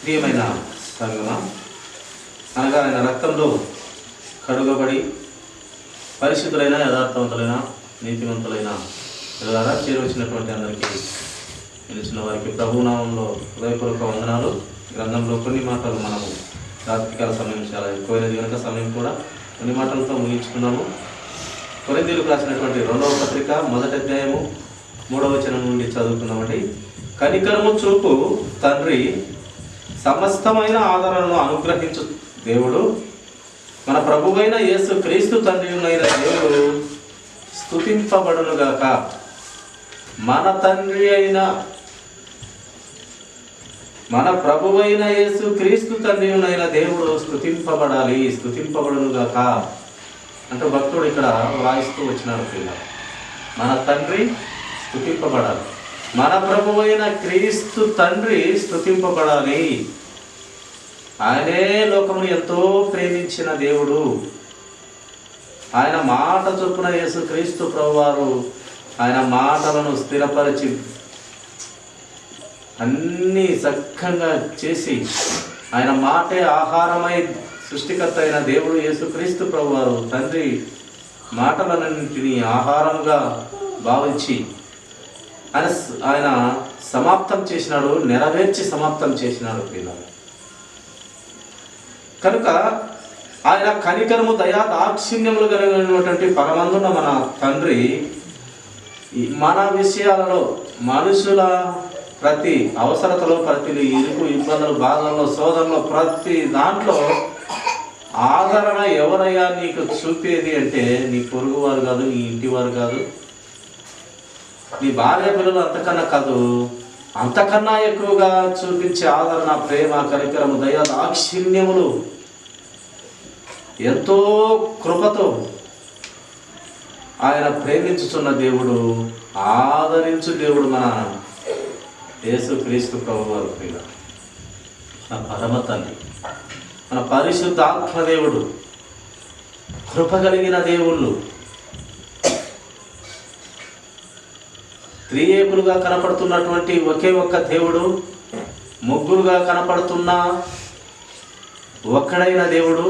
ప్రియమైన సంగమా, అనగా ఆయన రక్తంలో కడుగబడి పరిశుద్ధులైన యథార్థవంతులైన నీతివంతులైన ద్వారా చేరవచ్చినటువంటి అందరికీ నిలిచిన వారికి ప్రభునామంలో హృదయపూర్వక వందనాలు. గ్రంథంలో కొన్ని మాటలు మనము రాత్రికాల సమయం చాలా ఎక్కువైనది కనుక సమయం కూడా కొన్ని మాటలతో ముగించుకున్నాము. కొరింథీయులకు రాసినటువంటి 2వ పత్రిక 1వ అధ్యాయము 3వ వచనం నుండి చదువుకున్నామండి. కనికరము చూపు తండ్రి సమస్తమైన ఆదరణను అనుగ్రహించు దేవుడు మన ప్రభువైన యేసు క్రీస్తు తండ్రి అయిన దేవుడు స్తుతింపబడునుగాక. మన తండ్రి అయిన మన ప్రభువైన యేసు క్రీస్తు తండ్రి అయిన దేవుడు స్తుతింపబడాలి, స్తుతింపబడునుగాక అంటే భక్తుడు ఇక్కడ వాయిస్తూ వచ్చినాడు. పిల్లలు, మన తండ్రి స్తుతింపబడాలి, మన ప్రభువైన క్రీస్తు తండ్రి స్తుతింపబడాలి. ఆయనే లోకమును ఎంతో ప్రేమించిన దేవుడు. ఆయన మాట చొప్పున యేసు క్రీస్తు ప్రభువారు ఆయన మాటలను స్థిరపరిచి అన్నీ చక్కగా చేసి ఆయన మాటే ఆహారమై సృష్టికర్త అయిన దేవుడు యేసుక్రీస్తు ప్రభువారు తండ్రి మాటలన్నింటినీ ఆహారంగా భావించి ఆయన సమాప్తం చేసినాడు, నెరవేర్చి సమాప్తం చేసినాడు. పిల్లలు కనుక ఆయన కనికరము దయా దాక్షిణ్యములు కలిగినటువంటి పరమందున మన తండ్రి మన విషయాలలో మనుషుల ప్రతి అవసరతలో, ప్రతి ఇరుకు ఇబ్బందులు, బాధల్లో, శోధనలో, ప్రతి దాంట్లో ఆదరణ ఎవరయ్యా నీకు చూపేది అంటే నీ పొరుగువారు కాదు, నీ ఇంటివారు కాదు, నీ భార్య పిల్లలు అంతకన్నా కాదు, అంతకన్నా ఎక్కువగా చూపించే ఆదరణ, ప్రేమ, కనికరము, దయ, దాక్షిణ్యములు ఎంతో కృపతో ఆయన ప్రేమించుచున్న దేవుడు, ఆదరించు దేవుడు మన యేసు క్రీస్తు ప్రభువారు. మన పరమ తండ్రి, మన పరిశుద్ధాత్మ దేవుడు, కృప కలిగిన దేవుళ్ళు, త్రియేకులుగా కనపడుతున్నటువంటి ఒకే ఒక్క దేవుడు, ముగ్గురుగా కనపడుతున్న ఒక్కడైన దేవుడు,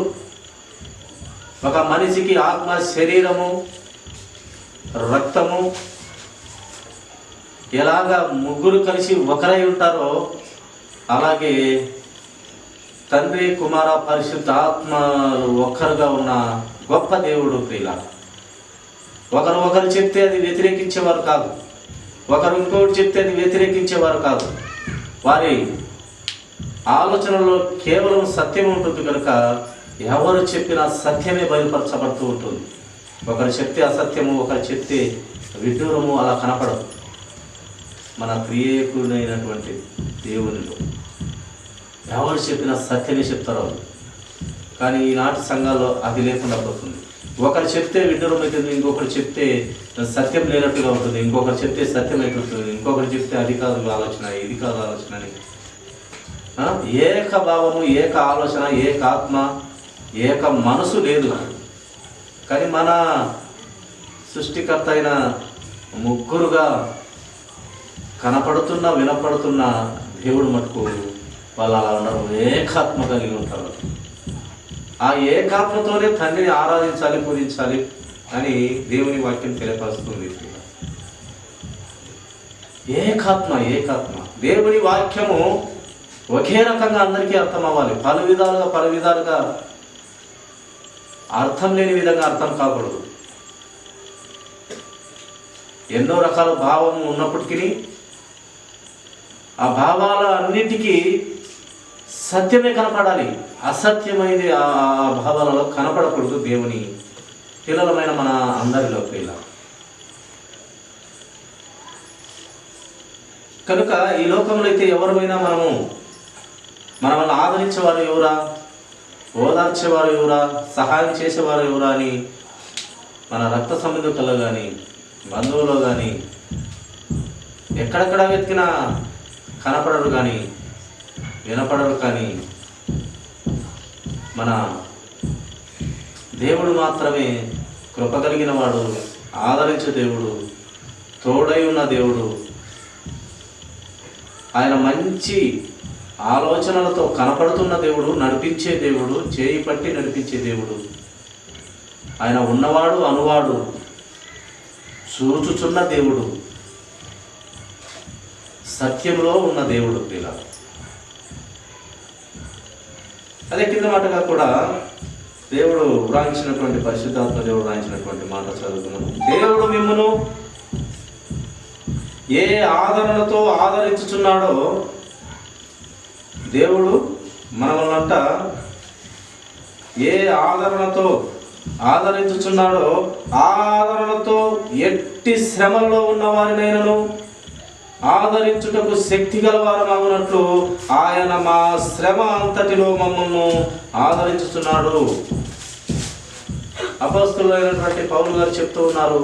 ఒక మనిషికి ఆత్మ, శరీరము, రక్తము ఎలాగా ముగ్గురు కలిసి ఒకరై ఉంటారో అలాగే తండ్రి, కుమార, పరిశుద్ధ ఆత్మలు ఒక్కరుగా ఉన్న గొప్ప దేవుడు. ప్రియుల, ఒకరు చెప్తే అది వ్యతిరేకించేవారు కాదు, ఒకరు ఇంకొకటి చెప్తే అది వ్యతిరేకించేవారు కాదు. వారి ఆలోచనలో కేవలం సత్యం ఉంటుంది కనుక ఎవరు చెప్పినా సత్యమే బయలుపరచబడుతూ ఉంటుంది. ఒకరు చెప్తే అసత్యము, ఒకరు చెప్తే విడ్డూరము అలా కనపడదు. మన ప్రియకుడైనటువంటి దేవునిలో ఎవరు చెప్పినా సత్యమే చెప్తారు. కానీ ఈనాటి సంఘాల్లో అది లేకుండా పోతుంది. ఒకరు చెప్తే విడ్డూరం అవుతుంది, ఇంకొకరు చెప్తే సత్యం లేనట్టుగా ఉంటుంది, ఇంకొకరు చెప్తే సత్యం అయిపోతుంది, ఇంకొకరు చెప్తే అది కాదు ఆలోచన, ఇది కాదు ఆలోచన అని ఏక భావము, ఏక ఆలోచన, ఏక ఆత్మ, ఏక మనసు లేదు. కానీ మన సృష్టికర్త అయిన ముగ్గురుగా కనపడుతున్న, వినపడుతున్న దేవుడు మటుకు వాళ్ళు అలా ఉండరు, ఏకాత్మ కలిగి ఉంటారు. ఆ ఏకాత్మతోనే తండ్రిని ఆరాధించాలి, పూజించాలి అని దేవుని వాక్యం తెలియపరుస్తుంది. ఏకాత్మ, ఏకాత్మ. దేవుని వాక్యము ఒకే రకంగా అందరికీ అర్థం అవ్వాలి. పలు విధాలుగా అర్థం లేని విధంగా అర్థం కాకూడదు. ఎన్నో రకాల భావము ఉన్నప్పటికీ ఆ భావాల అన్నిటికీ సత్యమే కనపడాలి, అసత్యమైనది ఆ భావాలలో కనపడకూడదు. దేవుని పిల్లలమైన మన అందరిలో పిల్ల కనుక ఈ లోకంలో అయితే ఎవరైనా మనల్ని ఆదరించేవారు ఎవరా, ఓదార్చేవారు ఎవరా, సహాయం చేసేవారు ఎవరా అని మన రక్త సంబంధికుల్లో కానీ, బంధువులో కానీ ఎక్కడెక్కడ వెతికినా కనపడరు కానీ, వినపడరు. కానీ మన దేవుడు మాత్రమే కృప కలిగిన వాడు, ఆదరించే దేవుడు, తోడై ఉన్న దేవుడు. ఆయన మంచి ఆలోచనలతో కనపడుతున్న దేవుడు, నడిపించే దేవుడు, చేయి పట్టి నడిపించే దేవుడు. ఆయన ఉన్నవాడు, అనువాడు, చూచుచున్న దేవుడు, సత్యంలో ఉన్న దేవుడు. ఇలా అదే కింద మాటగా కూడా దేవుడు వ్రాయించినటువంటి, పరిశుద్ధాత్మ దేవుడు వ్రాయించినటువంటి మాట చదువుకున్నాను. దేవుడు మిమ్మును ఏ ఆదరణతో ఆదరించుచున్నాడో, దేవుడు మనల్నంట ఏ ఆదరణతో ఆదరించుచున్నాడో ఆదరణతో ఎట్టి శ్రమలలో ఉన్న వారినైనను ఆదరించుటకు శక్తి గలవారమగునట్లు ఆయన మా శ్రమ అంతటిలో మమ్మల్ని ఆదరించుచున్నాడు. అపొస్తలుడైనటువంటి పౌలు గారు చెప్తూ ఉన్నారు,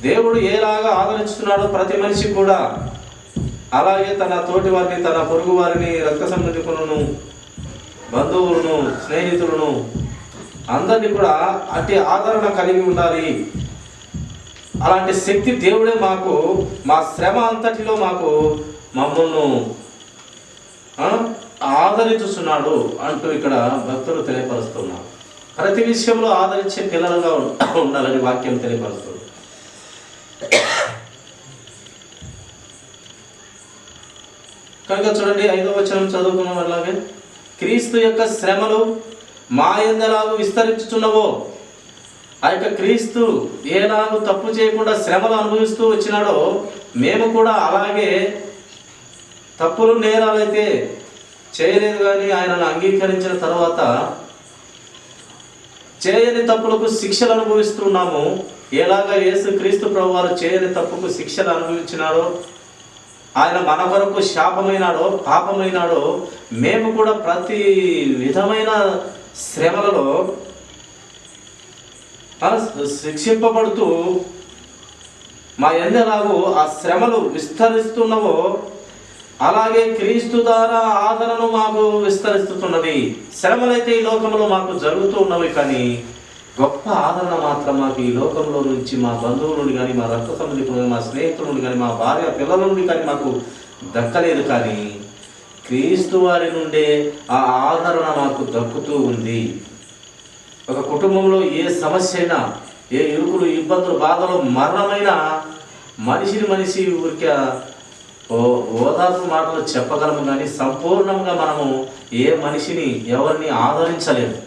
దేవుడు ఏలాగా ఆదరించుతున్నాడో ప్రతి మనిషి కూడా అలాగే తన తోటి వారిని, తన పొరుగు వారిని, రక్త సంబంధికులను, బంధువులను, స్నేహితులను అందరినీ కూడా అట్టి ఆదరణ కలిగి ఉండాలి. అలాంటి శక్తి దేవుడే మాకు మా శ్రమ అంతటిలో మమ్మల్ని ఆదరించుతున్నాడు అంటూ ఇక్కడ భక్తులు తెలియపరుస్తున్నారు. ప్రతి విషయంలో ఆదరించే పిల్లలుగా ఉండాలని వాక్యం తెలియపరుస్తుంది. కనుక చూడండి, 5వ వచనం చదువుకున్నాం. అలాగే క్రీస్తు యొక్క శ్రమలు మా యందెలాగు విస్తరించుచున్నవో, ఆ యొక్క క్రీస్తు ఏలాగు తప్పు చేయకుండా శ్రమలు అనుభవిస్తూ వచ్చినాడో మేము కూడా అలాగే తప్పులు నేరాలైతే చేయలేదు, కానీ ఆయనను అంగీకరించిన తర్వాత చేయని తప్పులకు శిక్షలు అనుభవిస్తున్నాము. ఎలాగా యేసు క్రీస్తు ప్రభు వారు చేయని తప్పుకు శిక్షలు అనుభవించినాడో, ఆయన మన కొరకు శాపమైనాడో, పాపమైనాడో, మేము కూడా ప్రతి విధమైన శ్రమలలో శిక్షింపబడుతూ మా ఎందెలాగూ ఆ శ్రమలు విస్తరిస్తున్నవో అలాగే క్రీస్తు ద్వారా ఆదరణ మాకు విస్తరిస్తున్నది. శ్రమలైతే ఈ లోకంలో మాకు జరుగుతూ ఉన్నవి, కానీ గొప్ప ఆదరణ మాత్రం మాకు ఈ లోకంలో నుంచి మా బంధువుల నుండి కానీ, మా రక్త సంబంధికుల నుండి, మా స్నేహితుల నుండి కానీ, మా భార్య పిల్లల నుండి కానీ మాకు దక్కలేదు. కానీ క్రీస్తు వారి నుండే ఆ ఆదరణ మాకు దక్కుతూ ఉంది. ఒక కుటుంబంలో ఏ సమస్య అయినా, ఏ ఇరుకులు, ఇబ్బందులు, బాధలు, మరణమైనా మనిషి ఊరికే ఓదార్పు మాటలు చెప్పగలము, కానీ సంపూర్ణంగా మనము ఏ మనిషిని, ఎవరిని ఆదరించలేము.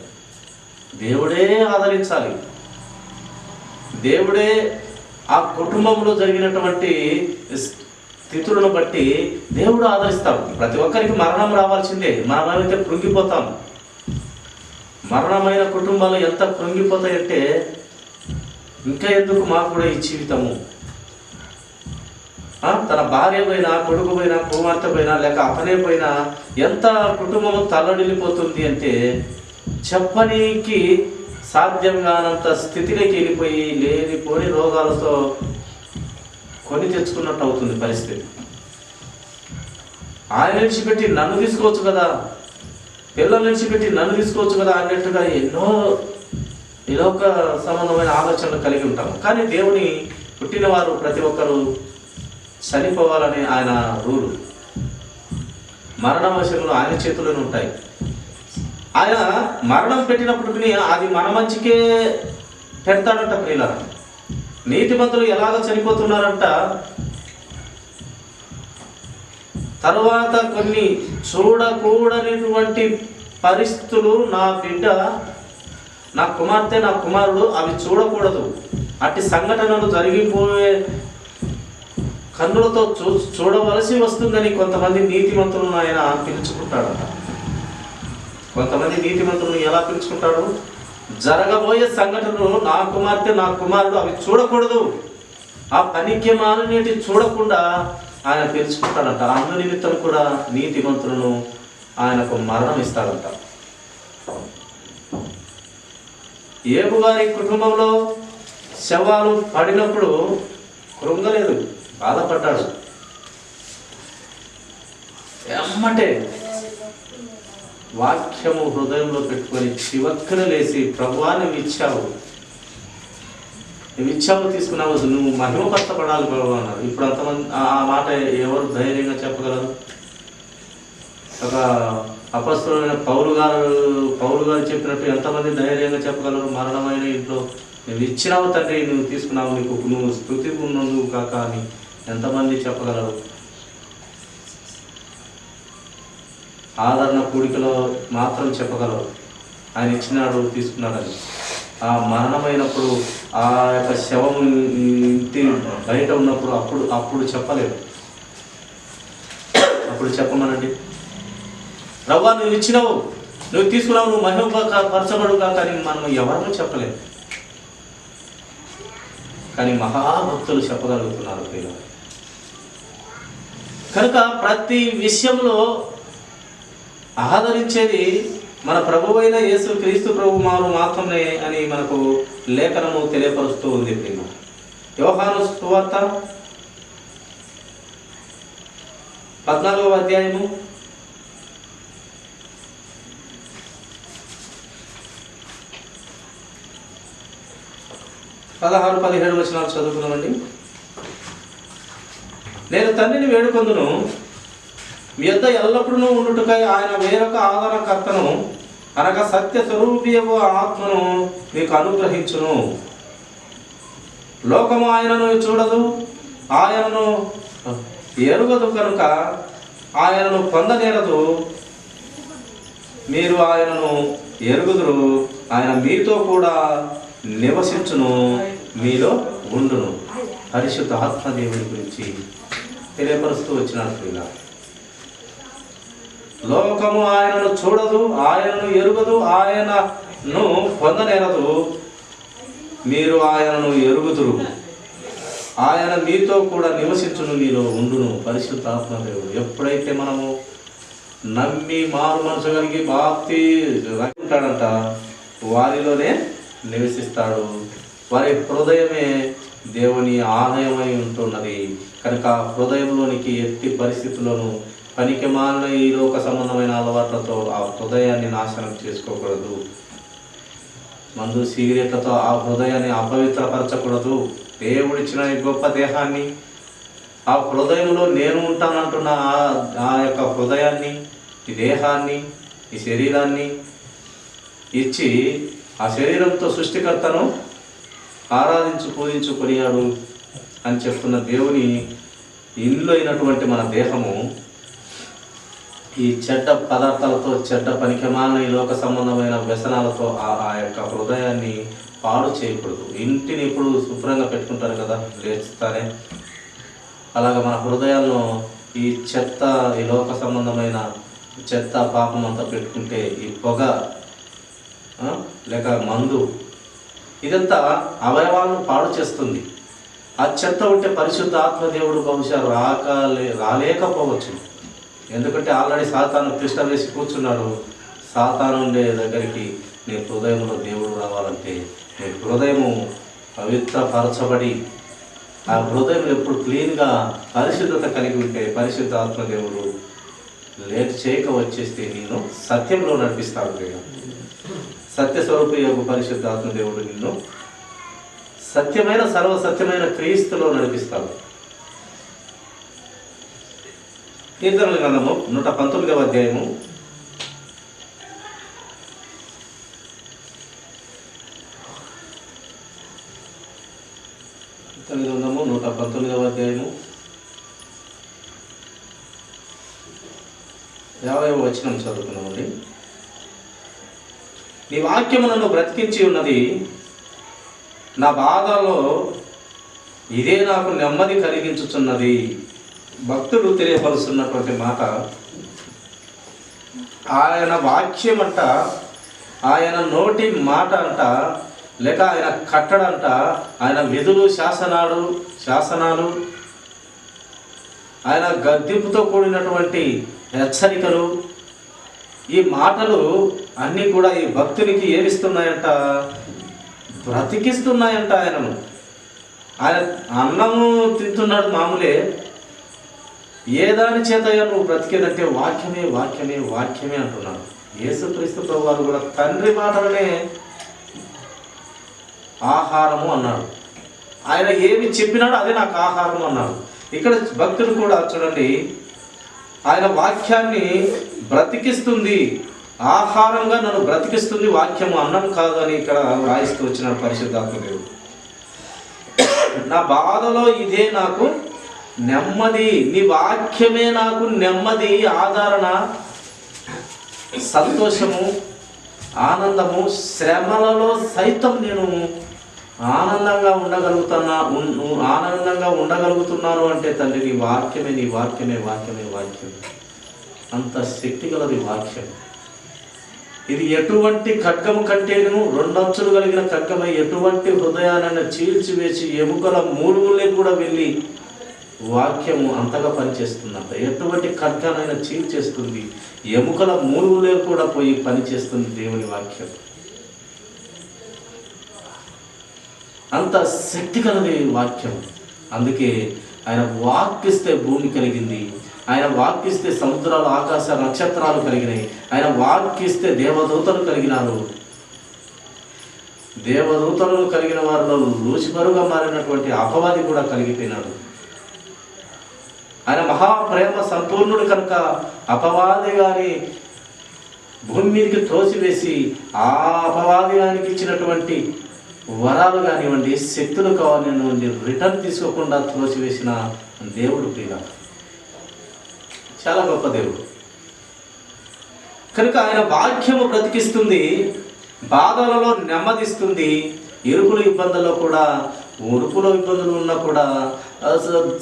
దేవుడే ఆదరించాలి. దేవుడే ఆ కుటుంబంలో జరిగినటువంటి స్థితులను బట్టి దేవుడు ఆదరిస్తాడు. ప్రతి ఒక్కరికి మరణం రావాల్సిందే. మనమైతే కృంగిపోతాం. మరణమైన కుటుంబాలు ఎంత కృంగిపోతాయంటే, ఇంకా ఎందుకు మాకు కూడా ఈ జీవితము, తన భార్య పోయినా, కొడుకు పోయినా, కుమార్తె పోయినా, లేక అతనే పోయినా ఎంత కుటుంబము తల్లడిల్లిపోతుంది అంటే చెప్పనీకి సాధ్యం కానంత స్థితిలోకి వెళ్ళిపోయి లేనిపోని రోగాలతో కొని తెచ్చుకున్నట్టు అవుతుంది పరిస్థితి. ఆయన విడిచిపెట్టి నన్ను తీసుకోవచ్చు కదా, పిల్లలు విడిచిపెట్టి నన్ను తీసుకోవచ్చు కదా అన్నట్టుగా ఎన్నో ఇదొక సంబంధమైన ఆలోచనలు కలిగి ఉంటాము. కానీ దేవుని పుట్టిన వారు ప్రతి ఒక్కరూ చనిపోవాలని ఆయన రూలు. మరణ వశములు ఆయన చేతుల్లోనే ఉంటాయి. ఆయన మరణం పెట్టినప్పటికీ అది మన మంచికే పెడతాడంట. ప్రియుల నీతిమంతులు ఎలాగ చనిపోతున్నారంట, తరువాత కొన్ని చూడకూడనిటువంటి పరిస్థితులు నా బిడ్డ, నా కుమార్తె, నా కుమారుడు అవి చూడకూడదు. అట్టి సంఘటనలు జరిగిపోయే కన్నులతో చూడవలసి వస్తుందని కొంతమంది నీతిమంతులను ఆయన పిలుచుకుంటాడట. కొంతమంది నీతిమంతులను ఎలా పిలుచుకుంటాడు? జరగబోయే సంఘటనలు నా కుమార్తె, నా కుమారుడు అవి చూడకూడదు, ఆ పనికిమాలినేటి చూడకుండా ఆయన పిలుచుకుంటాడంట. అందు నిమిత్తం కూడా నీతిమంతులను ఆయనకు మరణం ఇస్తాడంట. ఏబు గారి కుటుంబంలో శవాలు పడినప్పుడు కృంగలేదు, బాధపడ్డాడు. ఎమ్మటే వాక్యము హృదయంలో పెట్టుకొని చివక్కన లేచి, ప్రభువా నువ్వు ఇచ్చావు తీసుకున్నావు, నువ్వు మహిమపరచబడాలి ప్రభు అన్నారు. ఇప్పుడు అంతమంది ఆ మాట ఎవరు ధైర్యంగా చెప్పగలరు? ఒక అపస్తులైన పౌలు గారు చెప్పినట్టు ఎంతమంది ధైర్యంగా చెప్పగలరు? మరణమైన ఇంట్లో నువ్వు ఇచ్చినావు తండ్రి, నువ్వు తీసుకున్నావు, నువ్వు స్తుతి ఉన్నందుకు కాక అని ఎంతమంది చెప్పగలరు? ఆదరణ కూడికలో మాత్రం చెప్పగలరు ఆయన ఇచ్చినాడు, తీసుకున్నాడని. ఆ మరణమైనప్పుడు ఆ యొక్క శవం ఇంటి బయట ఉన్నప్పుడు అప్పుడు చెప్పలేదు. అప్పుడు చెప్పమనండి, రవ్వ నువ్వు ఇచ్చినావు, నువ్వు తీసుకున్నావు, నువ్వు మహిమపరచబడు కాక అని మనం ఎవరూ చెప్పలేదు. కానీ మహాభక్తులు చెప్పగలుగుతున్నారు ప్రియులు. కనుక ప్రతి విషయంలో ఆదరించేది మన ప్రభువైన యేసు క్రీస్తు ప్రభు వారు మాత్రమే అని మనకు లేఖనము తెలియపరుస్తూ ఉంది ప్రియులు. యోహాను సువార్త 14వ అధ్యాయము 16-17 వచనాలు చదువుకున్నామండి. నేను తండ్రిని వేడుకొందును, మీ యొద్ద ఎల్లప్పుడూ ఉండుటకై ఆయన వేరొక ఆదరణకర్తను అనగా సత్య స్వరూపియగు ఆత్మను మీకు అనుగ్రహించును. లోకము ఆయనను చూడదు, ఆయనను ఎరుగదు కనుక ఆయనను పొందనేరదు. మీరు ఆయనను ఎరుగుదురు, ఆయన మీతో కూడా నివసించును, మీలో ఉండును. పరిశుద్ధ ఆత్మదేవుడి గురించి తెలియపరుస్తూ వచ్చినట్లు ఇలా లోకము ఆయనను చూడదు, ఆయనను ఎరుగదు, ఆయనను పొందనేరదు. మీరు ఆయనను ఎరుగుదురు, ఆయన మీతో కూడా నివసించును, మీలో ఉండును. పరిశుద్ధ ఆత్మదేవుడు ఎప్పుడైతే మనము నమ్మి మారు మనసు కలిగి బాప్తి ఉంటాడంట, వారిలోనే నివసిస్తాడు. వారి హృదయమే దేవుని ఆలయమై ఉంటున్నది. కనుక హృదయంలోనికి ఎట్టి పరిస్థితుల్లోనూ పనికి మాలిన ఈ లోక సంబంధమైన అలవాట్లతో ఆ హృదయాన్ని నాశనం చేసుకోకూడదు. మందు సిగరెట్లతో ఆ హృదయాన్ని అపవిత్రపరచకూడదు. దేవుడిచ్చిన ఈ గొప్ప దేహాన్ని, ఆ హృదయంలో నేను ఉంటానంటున్న ఆ యొక్క హృదయాన్ని, ఈ దేహాన్ని, ఈ శరీరాన్ని ఇచ్చి ఆ శరీరంతో సృష్టికర్తను ఆరాధించు పూజించు కొనియాడు అని చెప్తున్న దేవుని ఇల్లు అయినటువంటి మన దేహము ఈ చెడ్డ పదార్థాలతో, చెడ్డ పనికిమాలిన ఈ లోక సంబంధమైన వ్యసనాలతో ఆ యొక్క హృదయాన్ని పాడు చేయకూడదు. ఇంటిని ఇప్పుడు శుభ్రంగా పెట్టుకుంటారు కదా లేస్తానే, అలాగ మన హృదయాలను ఈ చెత్త, ఈ లోక సంబంధమైన చెత్త పాపం అంతా పెట్టుకుంటే ఈ పొగ లేక మందు ఇదంతా అవయవాలను పాడు చేస్తుంది. ఆ చెత్త ఉంటే పరిశుద్ధ ఆత్మదేవుడు బహుశా రాలేకపోవచ్చు. ఎందుకంటే ఆల్రెడీ సాతాను కృష్ణ వేసి కూర్చున్నాడు. సాతాను ఉండే దగ్గరికి నీ హృదయంలో దేవుడు రావాలంటే నీ హృదయము పవిత్రపరచబడి ఆ హృదయం ఎప్పుడు క్లీన్గా పరిశుద్ధత కలిగి ఉంటే పరిశుద్ధ ఆత్మదేవుడు లేట్ చేయక వచ్చేస్తే నేను సత్యంలో నడిపిస్తాడు. సత్యస్వరూపి యొక్క పరిశుద్ధ ఆత్మదేవుడు నిన్ను సత్యమైన సర్వసత్యమైన క్రీస్తులో నడిపిస్తాడు. కీర్తనల గ్రంథము 119వ అధ్యాయము 119వ అధ్యాయము 50వ వచనం చదువుకున్నామండి. నీ వాక్యము నన్ను బ్రతికించి ఉన్నది, నా బాధలో ఇదే నాకు నెమ్మది కలిగించుచున్నది. భక్తుడు తెలియపరుస్తున్నటువంటి మాట, ఆయన వాక్యం అంట, ఆయన నోటి మాట అంట, లేక ఆయన కట్టడంట, ఆయన విధులు శాసనాలు, ఆయన గద్దింపుతో కూడినటువంటి హెచ్చరికలు, ఈ మాటలు అన్నీ కూడా ఈ భక్తునికి ఏమిస్తున్నాయంట? బ్రతికిస్తున్నాయంట. ఆయన అన్నము తింటున్నాడు మామూలే, ఏ దాని చేతయ్యా నువ్వు బ్రతికేదంటే వాక్యమే వాక్యమే వాక్యమే అంటున్నాడు. యేసుక్రీస్తు ప్రభువారు కూడా తండ్రి మాటలనే ఆహారము అన్నాడు. ఆయన ఏమి చెప్పినాడో అదే నాకు ఆహారం అన్నాడు. ఇక్కడ భక్తులు కూడా చూడండి, ఆయన వాక్యాన్ని బ్రతికిస్తుంది, ఆహారంగా నన్ను బ్రతికిస్తుంది. వాక్యము అన్నం కాదు అని ఇక్కడ రాయిస్తూ వచ్చిన పరిశుద్ధాత్మ దేవుడు. నా బాధలో ఇదే నాకు నెమ్మది, నీ వాక్యమే నాకు నెమ్మది, ఆదరణ, సంతోషము, ఆనందము. శ్రమలలో సైతం నేను ఆనందంగా ఉండగలుగుతున్నాను అంటే తండ్రి నీ వాక్యమే, నీ వాక్యమే, వాక్యమే, వాక్యం. అంత శక్తి గలది వాక్యం. ఇది ఎటువంటి ఖడ్గము కంటేను రెండంచులు కలిగిన ఖడ్గమై ఎటువంటి హృదయాన్ని చీల్చివేసి ఎముకల మూలుగులే కూడా వెళ్ళి వాక్యము అంతగా పనిచేస్తుందంట. ఎటువంటి ఖడ్గానైనా చీల్చేస్తుంది, ఎముకల మూలుగులే కూడా పోయి పనిచేస్తుంది దేవుని వాక్యం. అంత శక్తి కలది వాక్యం. అందుకే ఆయన వాక్కిస్తే భూమి కలిగింది, ఆయన వాక్కిస్తే సముద్రాలు, ఆకాశ నక్షత్రాలు కలిగినాయి, ఆయన వాక్కిస్తే దేవదూతలు కలిగినారు. దేవదూతలు కలిగిన వారిలో లూసిఫరుగా మారినటువంటి అపవాది కూడా కలిగిపోయినాడు. ఆయన మహాప్రేమ సంపూర్ణుడు కనుక అపవాది గాని భూమి మీదకి త్రోసివేసి ఆ అపవాది గానికి ఇచ్చినటువంటి వరాలు కానివ్వండి, శక్తులు కానివ్వండి, రిటర్న్ తీసుకోకుండా త్రోసివేసిన దేవుడు ప్రియ, చాలా గొప్ప దేవుడు. కనుక ఆయన వాక్యము బ్రతికిస్తుంది, బాధలలో నెమ్మదిస్తుంది. ఇరుకుల ఇబ్బందుల్లో కూడా, ఉరుకుల ఇబ్బందులు ఉన్నా కూడా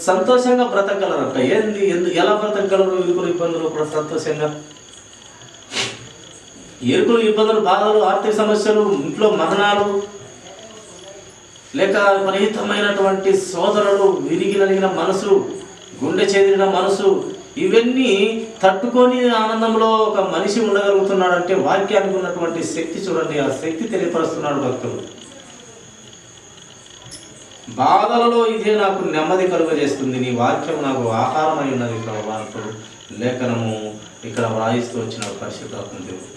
సంతోషంగా బ్రతకగలరంట. ఎలా బ్రతకగలరు ఇరుకుల ఇబ్బందులు కూడా సంతోషంగా? ఇరుకుల ఇబ్బందులు, బాధలు, ఆర్థిక సమస్యలు, ఇంట్లో మరణాలు, లేక విపరీతమైనటువంటి సోదరులు, విరిగి నలిగిన మనసు, గుండె చెదిరిన మనసు, ఇవన్నీ తట్టుకొని ఆనందంలో ఒక మనిషి ఉండగలుగుతున్నాడంటే వాక్యానికి ఉన్నటువంటి శక్తి చూడండి. ఆ శక్తి తెలియపరుస్తున్నాడు భక్తుడు. బాధలలో ఇదే నాకు నెమ్మది కలుగజేస్తుంది, నీ వాక్యం నాకు ఆహారమై ఉన్నది ప్రభువా అంటూ లేఖనము ఇక్కడ వ్రాయిస్తూ వచ్చిన పరిశుద్ధాత్మ దేవుడు.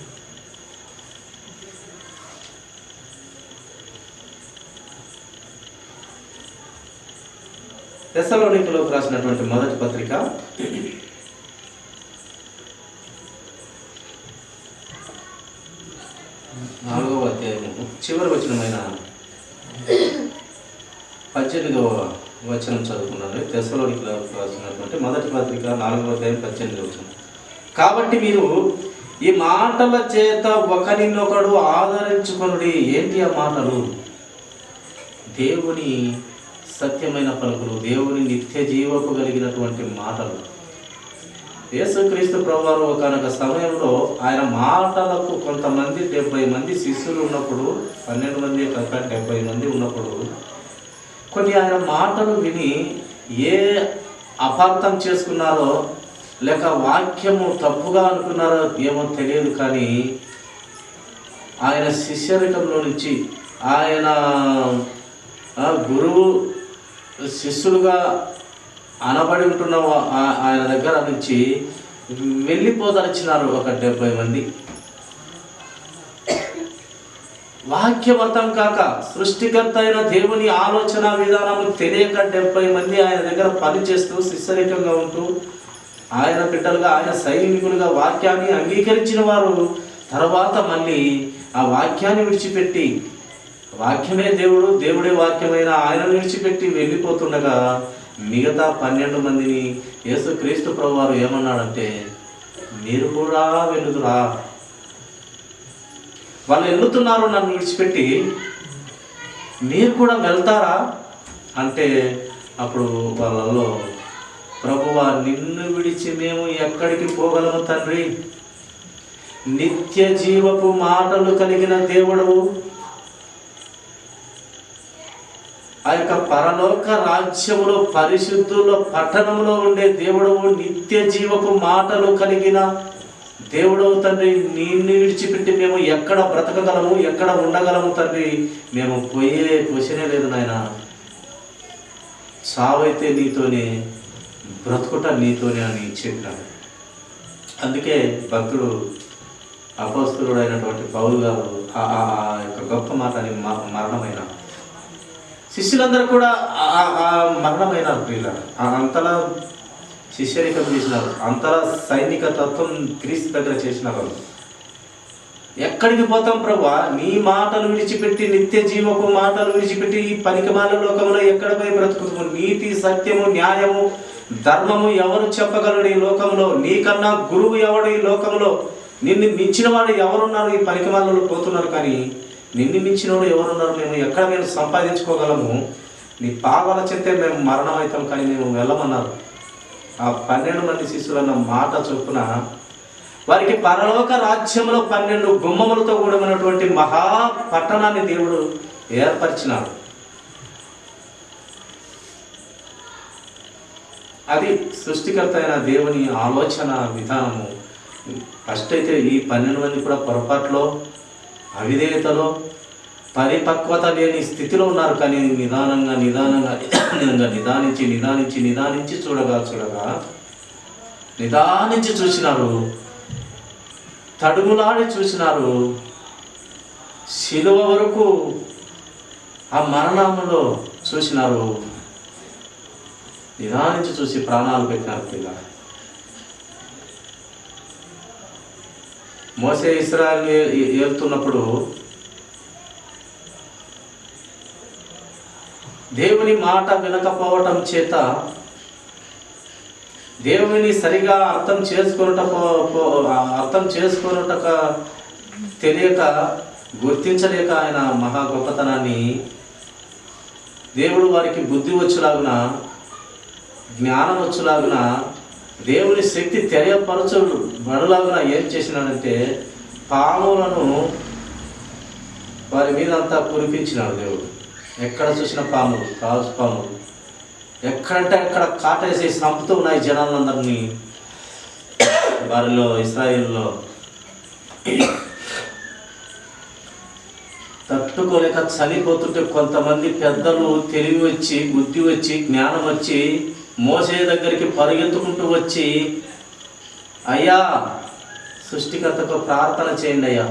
తెస్సలోనికీయులకు రాసినటువంటి మొదటి పత్రిక 4వ అధ్యాయము చివరి వచనమైన 18వ వచనం చదువుకున్నాను. తెస్సలోనికీయులకు రాసినటువంటి మొదటి పత్రిక 4వ అధ్యాయం 18వ వచనం. కాబట్టి మీరు ఈ మాటల చేత ఒకరినొకడు ఆదరించుకొనుడి. ఏంటి ఆ మాటలు? దేవుని సత్యమైన పలుకులు, దేవుని నిత్య జీవపు కలిగినటువంటి మాటలు. యేసుక్రీస్తు ప్రభువారు ఒకనొక సమయంలో ఆయన మాటలకు కొంతమంది 70 మంది శిష్యులు ఉన్నప్పుడు, 12 మంది కాక 70 మంది ఉన్నప్పుడు కొన్ని ఆయన మాటలు విని ఏ అపార్థం చేసుకున్నారో లేక వాక్యము తప్పుగా అనుకున్నారో ఏమో తెలియదు, కానీ ఆయన శిష్యరికంలో నుంచి, ఆయన గురువు శిష్యులుగా అనబడి ఉంటున్న ఆయన దగ్గర నుంచి వెళ్ళిపోదలిచినారు ఒక 70 మంది. వాక్యం అర్థం కాక, సృష్టికర్త అయిన దేవుని ఆలోచన విధానము తెలియక 70 మంది ఆయన దగ్గర పనిచేస్తూ శిష్యరికంగా ఉంటూ ఆయన బిడ్డలుగా, ఆయన సైనికులుగా వాక్యాన్ని అంగీకరించిన వారు తర్వాత మళ్ళీ ఆ వాక్యాన్ని విడిచిపెట్టి, వాక్యమే దేవుడు, దేవుడే వాక్యమైన ఆయన విడిచిపెట్టి వెళ్ళిపోతుండగా మిగతా 12 మందిని యేసుక్రీస్తు ప్రభువారు ఏమన్నాడంటే, మీరు కూడా వెళ్ళుదురా, వాళ్ళు వెళ్తున్నారు నన్ను విడిచిపెట్టి, మీరు కూడా వెళ్తారా అంటే అప్పుడు వాళ్ళలో, ప్రభువా నిన్ను విడిచి మేము ఎక్కడికి పోగలము తండ్రి, నిత్య జీవపు మాటలు కలిగిన దేవుడవు, ఆ యొక్క పరలోక రాజ్యములో పరిశుద్ధుల పట్టణంలో ఉండే దేవుడవు, నిత్య జీవపు మాటలు కలిగిన దేవుడవు తండ్రి, నిన్ను విడిచిపెట్టి మేము ఎక్కడ బ్రతకగలము, ఎక్కడ ఉండగలము తండ్రి, మేము పోయే క్వశ్చనే లేదు నాయన, చావైతే నీతోనే, బ్రతుకుట నీతోనే అని చెప్పినాడు. అందుకే భక్తుడు అపోస్తలుడు అయినటువంటి పౌలు గారు ఆ యొక్క గొప్ప మాటని మరణమైన శిష్యులందరూ కూడా మరణమైనారు ప్రియుల. అంతలా శిష్యరికం చేసినారు. అంతర సైనిక తత్వం క్రీస్తు దగ్గర చేసినారు. ఎక్కడికి పోతాం ప్రభువా? నీ మాటలు విడిచిపెట్టి, నిత్య జీవపు మాటలు విడిచిపెట్టి ఈ పనికిమాల లోకంలో ఎక్కడ పోయి బ్రతుకుతాము? నీతి, సత్యము, న్యాయము, ధర్మము ఎవరు చెప్పగలడు ఈ లోకంలో? నీకన్నా గురువు ఎవడు ఈ లోకంలో? నిన్ను మించిన వాడు ఎవరున్నారు? ఈ పనికిమాలలో పోతున్నారు, కానీ నిన్ను మించిన వాడు ఎవరున్నారు? మేము సంపాదించుకోగలము? నీ పాదాల చెప్తే మేము మరణం అవుతాం, కానీ మేము వెళ్ళమన్నారు. ఆ 12 మంది శిష్యులన్న మాట చొప్పున వారికి పరలోక రాజ్యంలో 12 గుమ్మములతో కూడినటువంటి మహా పట్టణాన్ని దేవుడు ఏర్పరిచినాడు. అది సృష్టికర్త అయిన దేవుని ఆలోచన విధానము. ఫస్ట్ అయితే ఈ 12 మంది కూడా పొరపాట్లో, అవిధేయతలో, పరిపక్వత లేని స్థితిలో ఉన్నారు. కానీ నిదానంగా నిదానించి చూడగా నిదానించి చూసినారు, తడుములాడి చూసినారు. శిలువ వరకు ఆ మరణంలో చూసినారు. నిదానించి చూసి ప్రాణాలు పెట్టినారు. పిల్ల మోసే ఇశ్రాయేలు ఏలుతున్నప్పుడు దేవుని మాట వినకపోవటం చేత, దేవుని సరిగా అర్థం చేసుకొనుటక తెలియక, గుర్తించలేక ఆయన మహా గొప్పతనాన్ని దేవుడు వారికి బుద్ధి వచ్చులాగున, జ్ఞానం వచ్చులాగున, దేవుని శక్తి తెలియపరచబడులాగున ఏం చేసినాడంటే పాములను వారి మీద అంతా కురిపించినాడు దేవుడు. ఎక్కడ చూసిన పాములు, త్రాసు పాములు, ఎక్కడంటే అక్కడ కాటేసి చంపుతూ ఉన్నాయి జనాలందరినీ. వారిలో ఇశ్రాయేలులో తట్టుకోలేక చనిపోతుంటే కొంతమంది పెద్దలు తెలివి వచ్చి, బుద్ధి వచ్చి, జ్ఞానం వచ్చి మోసే దగ్గరికి పరిగెత్తుకుంటూ వచ్చి, అయ్యా సృష్టికర్తకు ప్రార్థన చేయండి అయ్యా,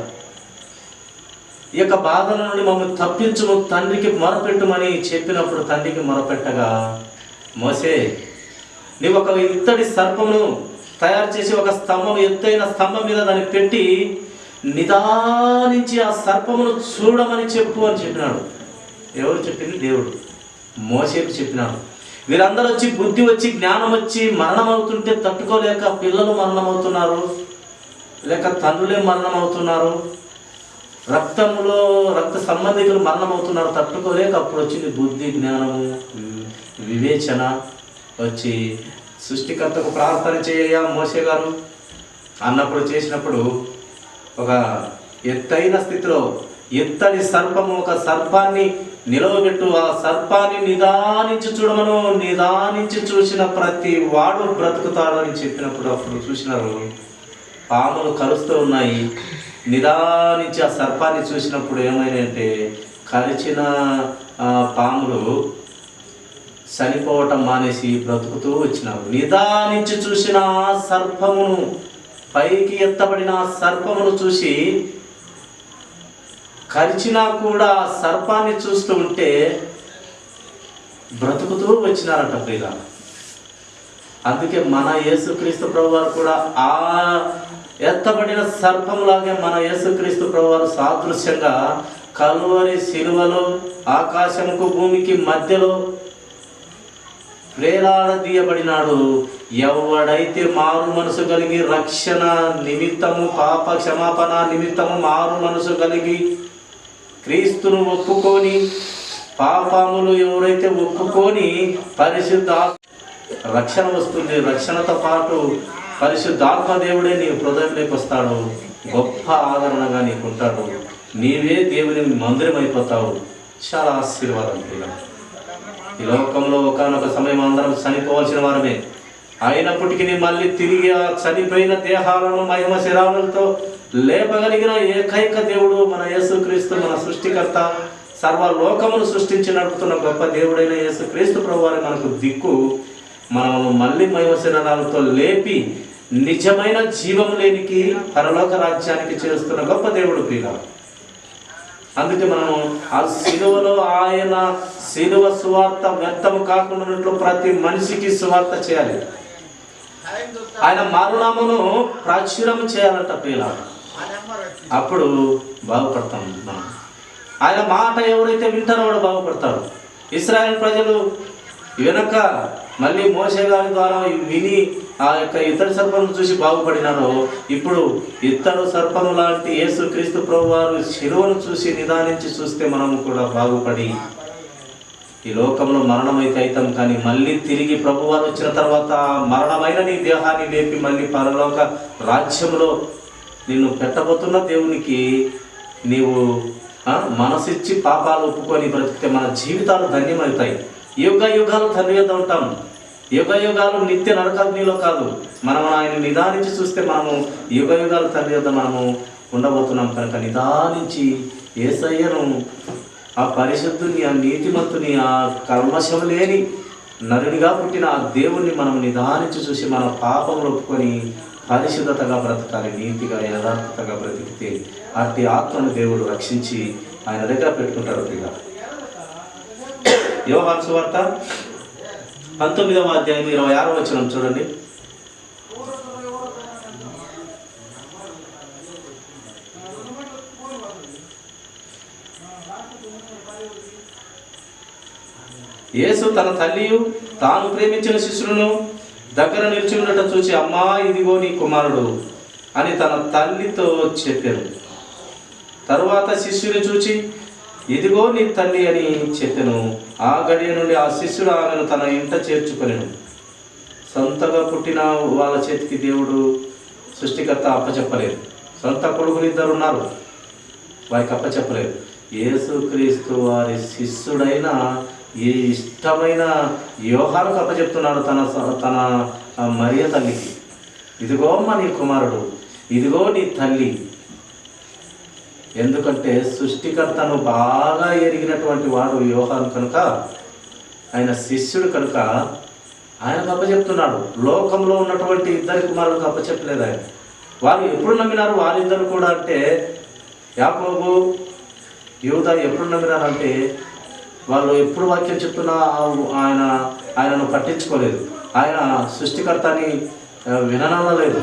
ఈ యొక్క బాధల నుండి మమ్మల్ని తప్పించుము, తండ్రికి మొరపెట్టుమని చెప్పినప్పుడు తండ్రికి మొరపెట్టగా, మోసే నీవు ఒక ఇత్తడి సర్పమును తయారు చేసి ఒక స్తంభం, ఎత్తైన స్తంభం మీద దాన్ని పెట్టి నిదానించి ఆ సర్పమును చూడమని చెప్పు అని చెప్పినాడు. ఎవరు చెప్పింది? దేవుడు మోసేకు చెప్పినాడు. వీరందరూ వచ్చి, బుద్ధి వచ్చి, జ్ఞానం వచ్చి, మరణం అవుతుంటే తట్టుకోలేక పిల్లలు మరణం అవుతున్నారు, లేక తండ్రులే మరణం అవుతున్నారు, రక్త సంబంధికులు మరణం అవుతున్నారు, తట్టుకోలేక అప్పుడు వచ్చింది బుద్ధి, జ్ఞానము, వివేచన వచ్చి సృష్టికర్తకు ప్రార్థన చేయ మోసే గారు అన్నప్పుడు చేసినప్పుడు ఒక ఎత్తైన స్థితిలో ఎత్తడి సర్పము, ఒక సర్పాన్ని నిలవబెట్టు, ఆ సర్పాన్ని నిదానించి చూడమను, నిదానించి చూసిన ప్రతి వాడు బ్రతుకుతాడు అని చెప్పినప్పుడు అప్పుడు చూసినారు పాములు కలుస్తూ ఉన్నాయి. నిదానించి ఆ సర్పాన్ని చూసినప్పుడు ఏమైనాయంటే కరిచిన పాములు చనిపోవటం మానేసి బ్రతుకుతూ వచ్చినారు. నిదానించి చూసిన ఆ సర్పమును, పైకి ఎత్తబడిన సర్పమును చూసి కరిచినా కూడా సర్పాన్ని చూస్తూ ఉంటే బ్రతుకుతూ వచ్చినారట ప్రియుల. అందుకే మన యేసుక్రీస్తు ప్రభువారు కూడా ఆ ఎత్తబడిన సర్పంలాగే మన యేసుక్రీస్తు ప్రభువారు సాదృశ్యంగా కలువరి శిలువలో ఆకాశముకు భూమికి మధ్యలో వేలాడదీయబడినాడు. ఎవడైతే మారు మనసు కలిగి రక్షణ నిమిత్తము, పాప క్షమాపణ నిమిత్తము మారు మనసు కలిగి క్రీస్తును ఒప్పుకొని, పాపములు ఎవరైతే ఒప్పుకొని పరిశుద్ధ రక్షణ వస్తుంది. రక్షణతో పాటు పరిశుద్ధాత్మ దేవుడే నీ హృదయంలోకి వస్తాడు. గొప్ప ఆదరణగా నీకుంటాడు. నీవే దేవుని మందిరం అయిపోతావు. చాలా ఆశీర్వాదం. ఈ లోకంలో ఒకనొక సమయం అందరం చనిపోవాల్సిన వారమే. అయినప్పటికీ మళ్ళీ తిరిగి ఆ చనిపోయిన దేహాలను మహిమ శరీరాలతో లేపగలిగిన ఏకైక దేవుడు మన యేసుక్రీస్తు, మన సృష్టికర్త, సర్వలోకమును సృష్టించి నడుపుతున్న గొప్ప దేవుడైన యేసుక్రీస్తు ప్రభువారు మనకు దిక్కు. మనము మళ్ళీ మహిమ శరీరాలతో లేపి నిజమైన జీవం లేనికి పరలోక రాజ్యానికి చేస్తున్న గొప్ప దేవుడు ప్రియుల. అందుకే మనము ఆ సిలువలో ఆయన సిలువ సువార్త వ్యర్థము కాకుండా ప్రతి మనిషికి సువార్త చేయాలి. ఆయన మారునామను ప్రాచుర్యం చేయాలంట ప్రియుల, అప్పుడు బాగుపడతాం మనం. ఆయన మాట ఎవరైతే వింటారో వాడు బాగుపడతాడు. ఇశ్రాయేల్ ప్రజలు వెనక మళ్ళీ మోషే గారి ద్వారా విని ఆ యొక్క ఇతడి సర్పను చూసి బాగుపడినారో, ఇప్పుడు ఇతడు సర్పము లాంటి యేసుక్రీస్తు ప్రభువారు శిలువను చూసి నిదానించి చూస్తే మనము కూడా బాగుపడి ఈ లోకంలో మరణమైతే అవుతాం, కానీ మళ్ళీ తిరిగి ప్రభువారు వచ్చిన తర్వాత మరణమైన నీ దేహాన్ని లేపి మళ్ళీ పరలోక రాజ్యంలో నిన్ను పెట్టబోతున్న దేవునికి నీవు మనసిచ్చి పాపాలు ఒప్పుకొని బ్రతికితే మన జీవితాలు ధన్యమవుతాయి. యుగ యుగాలు తండ్రి వద్ద ఉంటాం. యుగ యుగాలు నిత్య నరకాగ్నిలో కాదు, మనం ఆయన నిదానించి చూస్తే మనము యుగ యుగాలు తండ్రి వద్ద మనము ఉండబోతున్నాం. కనుక నిదానించి యేసయ్యను, ఆ పరిశుద్ధుని, ఆ నీతిమంతుని, ఆ కల్మషం లేని నరునిగా పుట్టిన ఆ దేవుణ్ణి మనం నిదానించి చూసి మన పాపములు ఒప్పుకొని పరిశుద్ధతగా బ్రతకాలి. నీతిగా యథార్థతగా బ్రతికితే అట్టి ఆత్మను దేవుడు రక్షించి ఆయన దగ్గర పెట్టుకుంటాడు. ప్రియుల, యోహాను సువార్త 19వ అధ్యాయం 26వ వచనం చూడండి. యేసు తన తల్లియు తాను ప్రేమించిన శిష్యులను దగ్గర నిలిచి ఉండటం చూసి, అమ్మా ఇదిగో నీ కుమారుడు అని తన తల్లితో చెప్పారు. తరువాత శిష్యుని చూచి, ఇదిగో నీ తల్లి అని చెప్పాను. ఆ గడియ నుండి ఆ శిష్యుడు ఆమెను తన ఇంట చేర్చుకొనెను. సొంతగా పుట్టిన వాళ్ళ చేతికి దేవుడు సృష్టికర్త అప్పచెప్పలేదు. సొంత కొడుకులు 2 ఉన్నారు, వారికి అప్పచెప్పలేదు. యేసుక్రీస్తు వారి శిష్యుడైన ఈ ఇష్టమైన యోహానుకు అప్పచెప్తున్నాడు తన మరియ తల్లికి. ఇదిగో అమ్మ నీ కుమారుడు, ఇదిగో నీ తల్లి. ఎందుకంటే సృష్టికర్తను బాగా ఎరిగినటువంటి వాడు యోహాను కనుక, ఆయన శిష్యుడు కనుక ఆయనకు అప్పచెప్తున్నాడు. లోకంలో ఉన్నటువంటి 2 కుమారులకు అప్పచెప్పలేదు ఆయన. వారు ఎప్పుడు నమ్మినారు వారిద్దరు కూడా అంటే, యాకోబు యూదా ఎప్పుడు నమ్మినారంటే, వాళ్ళు ఎప్పుడు వాక్యం చెప్తున్నా ఆయనను పట్టించుకోలేదు. ఆయన సృష్టికర్త అని విననలేదు.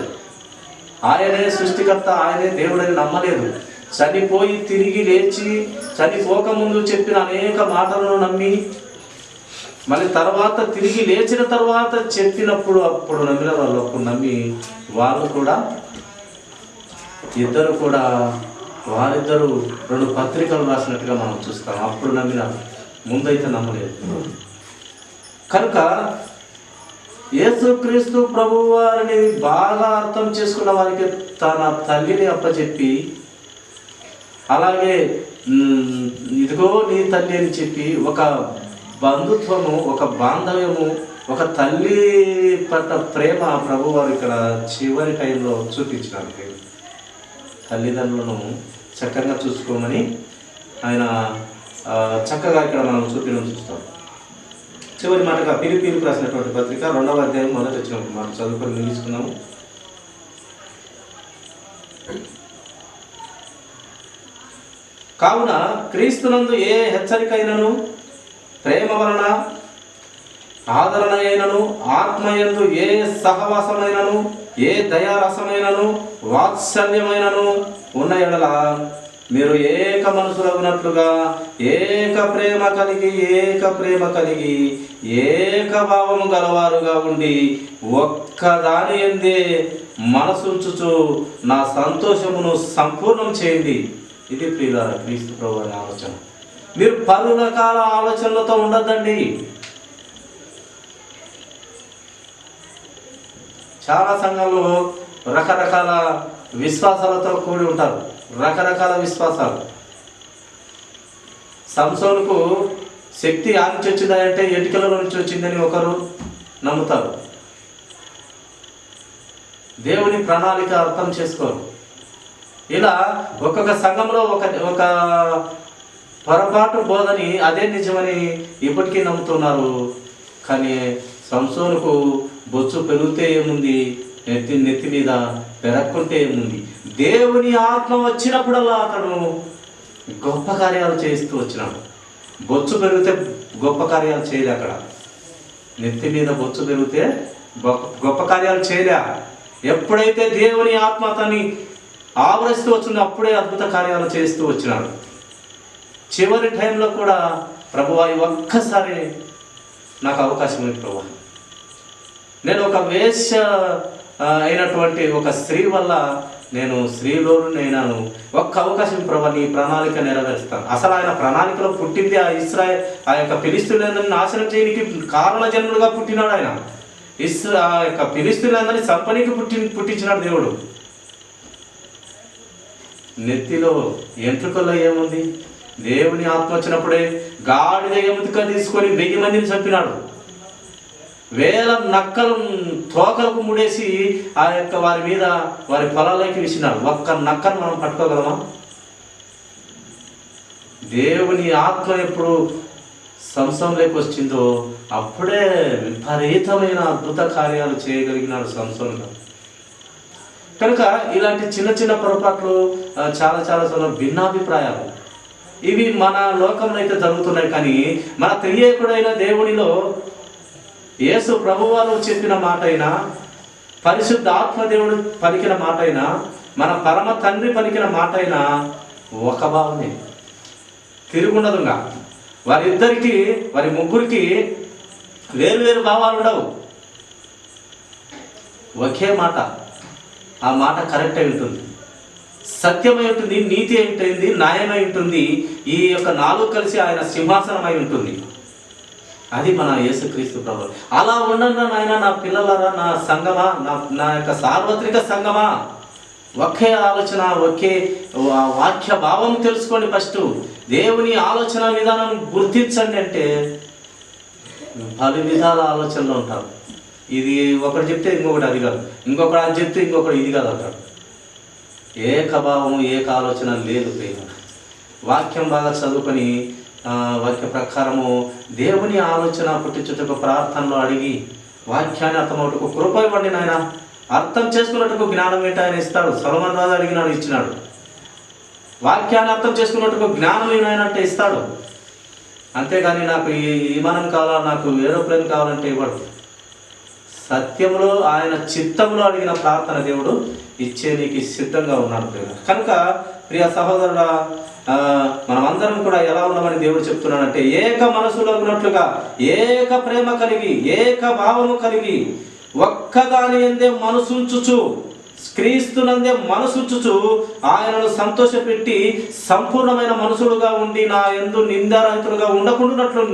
ఆయనే సృష్టికర్త, ఆయనే దేవుడని నమ్మలేదు. చనిపోయి తిరిగి లేచి చనిపోకముందు చెప్పిన అనేక మాటలను నమ్మి, మళ్ళీ తర్వాత తిరిగి లేచిన తర్వాత చెప్పినప్పుడు అప్పుడు నమ్మిన వాళ్ళు, అప్పుడు నమ్మి వాళ్ళు కూడా వారిద్దరు 2 పత్రికలు రాసినట్టుగా మనం చూస్తాం. అప్పుడు నమ్మినారు, ముందైతే నమ్మలేదు. కనుక యేసుక్రీస్తు ప్రభు వారిని బాగా అర్థం చేసుకున్న వారికి తన తల్లిని అప్పచెప్పి, అలాగే ఇదిగో నీ తల్లి అని చెప్పి ఒక బంధుత్వము, ఒక బాంధవ్యము, ఒక తల్లి పట్ల ప్రేమ ప్రభు వారు ఇక్కడ చివరి టైంలో చూపించినారు. తల్లిదండ్రులను చక్కగా చూసుకోమని ఆయన చక్కగా ఇక్కడ మనం చూస్తాం. చివరి మాటగా ఫిలిప్పీయులకు రాసినటువంటి పత్రిక 2వ అధ్యాయం 1వ వచనం మనం చదువుకొని నిలుచుకున్నాము. కావున క్రీస్తునందు ఏ హెచ్చరికైనను, ప్రేమ వలన ఆదరణ అయినను, ఆత్మయందు ఏ సహవాసమైనను, ఏ దయారసమైనను, వాత్సల్యమైనను ఉన్న ఎడల మీరు ఏక మనసులగునట్లుగా ఏక ప్రేమ కలిగి ఏక భావము గలవారుగా ఉండి ఒక్కదాని యందే మనసుంచుచు నా సంతోషమును సంపూర్ణం చేయండి. ఇది ప్రియులారా క్రీస్తు ప్రభువు ఆలోచన. మీరు పలు రకాల ఆలోచనలతో ఉండద్దండి. చాలా సంఘాల్లో రకరకాల విశ్వాసాలతో కూడి ఉంటారు, రకరకాల విశ్వాసాలు. సంసోనుకు శక్తి ఆమె నుంచి వచ్చిందంటే ఎటుకల నుంచి వచ్చిందని ఒకరు నమ్ముతారు. దేవుని ప్రణాళిక అర్థం చేసుకోరు. ఇలా ఒక్కొక్క సంఘంలో ఒక పొరపాటు బోధని అదే నిజమని ఇప్పటికీ నమ్ముతున్నారు. కానీ సంసోనుకు బొచ్చు పెరిగితే ఏముంది, నెత్తి మీద పెరక్కుంటే ఏముంది. దేవుని ఆత్మ వచ్చినప్పుడల్లా అతడు గొప్ప కార్యాలు చేస్తూ వచ్చినాడు. బొచ్చు పెరిగితే గొప్ప కార్యాలు చేయలే. అక్కడ నెత్తి మీద బొచ్చు పెరిగితే గొప్ప గొప్ప కార్యాలు చేయలే. ఎప్పుడైతే దేవుని ఆత్మ అతన్ని ఆవరిస్తూ వచ్చిందో అప్పుడే అద్భుత కార్యాలు చేస్తూ వచ్చినాడు. చివరి టైంలో కూడా ప్రభువా ఒక్కసారి నాకు అవకాశం ఉంది ప్రభువా, నేను ఒక వేశ్య అయినటువంటి ఒక స్త్రీ వల్ల నేను స్త్రీలోనైనాను, ఒక్క అవకాశం ప్రభు నీ ప్రణాళిక నెరవేరుస్తాను. అసలు ఆయన ప్రణాళికలో పుట్టింది ఆ యొక్క ఫిలిష్తీయులందరినీ నాశనం చేయడానికి కారణ జన్ములుగా పుట్టినాడు ఆయన. ఆ యొక్క ఫిలిష్తీయులందరినీ చంపనీకి పుట్టించినాడు దేవుడు. నెత్తిలో ఎంట్రుకల్లో ఏముంది? దేవుని ఆత్మ వచ్చినప్పుడే గాడిద ఎముక తీసుకొని 1000 మందిని చంపినాడు. వేల నక్కలు తోకలకు ముడేసి ఆ యొక్క వారి మీద వారి పొలాల్లోకి విసినాడు. ఒక్క నక్కను మనం పట్టుకోగలమా? దేవుని ఆత్మ ఎప్పుడు సంసోనులోకి వచ్చిందో అప్పుడే విపరీతమైన అద్భుత కార్యాలు చేయగలిగినాడు సంసోనుగా. కనుక ఇలాంటి చిన్న చిన్న పొరపాట్లు చాలా భిన్నాభిప్రాయాలు ఇవి మన లోకంలో అయితే జరుగుతున్నాయి. కానీ మన త్రియేకుడైన దేవునిలో యేసు ప్రభువారు చెప్పిన మాట అయినా, పరిశుద్ధ ఆత్మదేవుడు పలికిన మాట అయినా, మన పరమ తండ్రి పలికిన మాట అయినా ఒక భావమే, తిరుగుండదుగా. వారి ముగ్గురికి వేరు భావాలు ఉండవు. ఒకే మాట, ఆ మాట కరెక్ట్ అయి ఉంటుంది, సత్యమై ఉంటుంది, నీతి అయి ఉంటుంది, న్యాయమై ఉంటుంది. ఈ యొక్క 4 కలిసి ఆయన సింహాసనమై ఉంటుంది. అది మన యేసుక్రీస్తు ప్రభు. అలా ఉండండి నాయన, నా పిల్లలరా, నా సంఘమా, నా యొక్క సార్వత్రిక సంఘమా, ఒకే ఆలోచన, ఒకే వాక్య భావం తెలుసుకోండి. ఫస్ట్ దేవుని ఆలోచన విధానం గుర్తించండి. అంటే పలు విధాల ఆలోచనలో ఉంటారు. ఇది ఒకటి చెప్తే ఇంకొకటి అది కాదు, ఇంకొకటి అది చెప్తే ఇంకొకటి ఇది కాదు అంటాడు. ఏకభావం, ఏక ఆలోచన లేదు. వాక్యం బాగా చదువుకొని వాక్య ప్రకారము దేవుని ఆలోచన పుట్టించుటకు ప్రార్థనలో అడిగి వాక్యాన్ని అర్థమవుటకు కృప ఇవ్వండి నాయన. అర్థం చేసుకున్నట్టుకు జ్ఞానం ఏంటి ఆయన ఇస్తాడు. సొలొమోను రాజు అడిగినాడు, ఇచ్చినాడు. వాక్యాన్ని అర్థం చేసుకున్నట్టుకు జ్ఞానం ఏమైనా ఇస్తాడు. అంతేగాని నాకు ఈ విమానం కావాలా, నాకు ఏరోప్లేన్ కావాలంటే ఇవ్వడు. సత్యంలో ఆయన చిత్తంలో అడిగిన ప్రార్థన దేవుడు ఇచ్చే నీకు సిద్ధంగా ఉన్నాడు. కనుక ప్రియ సహోదరుల, మనమందరం కూడా ఎలా ఉన్నామని దేవుడు చెప్తున్నాడంటే, ఏక మనసులో ఉన్నట్లుగా, ఏక ప్రేమ కలిగి, ఏక భావము కలిగి, ఒక్కదాని యందే మనసుంచుచు, క్రీస్తునందే మనసుంచుచు ఆయనను సంతోషపెట్టి సంపూర్ణమైన మనుషులుగా ఉండి నా యందు నిందారహితులుగా ఉండకుండాట్లు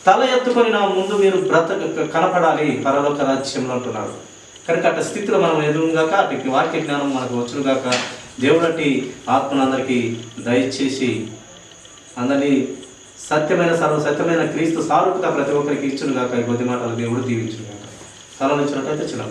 తల ఎత్తుకొని నా ముందు మీరు కనపడాలి పరలోక రాజ్యంలో అంటున్నాడు. కనుక అటు స్థితిలో మనం ఎదురుగాక, అటు వాక్య జ్ఞానం మనకు వచ్చునుగాక. దేవుడటి ఆత్మను అందరికీ దయచేసి అందరినీ సత్యమైన క్రీస్తు సారూప్యత ప్రతి ఒక్కరికి ఇచ్చునుగాక. ఈ కొద్ది మాటలు దేవుడు దీవించునుగాక. తల నుంచినట్టయితే చిన్న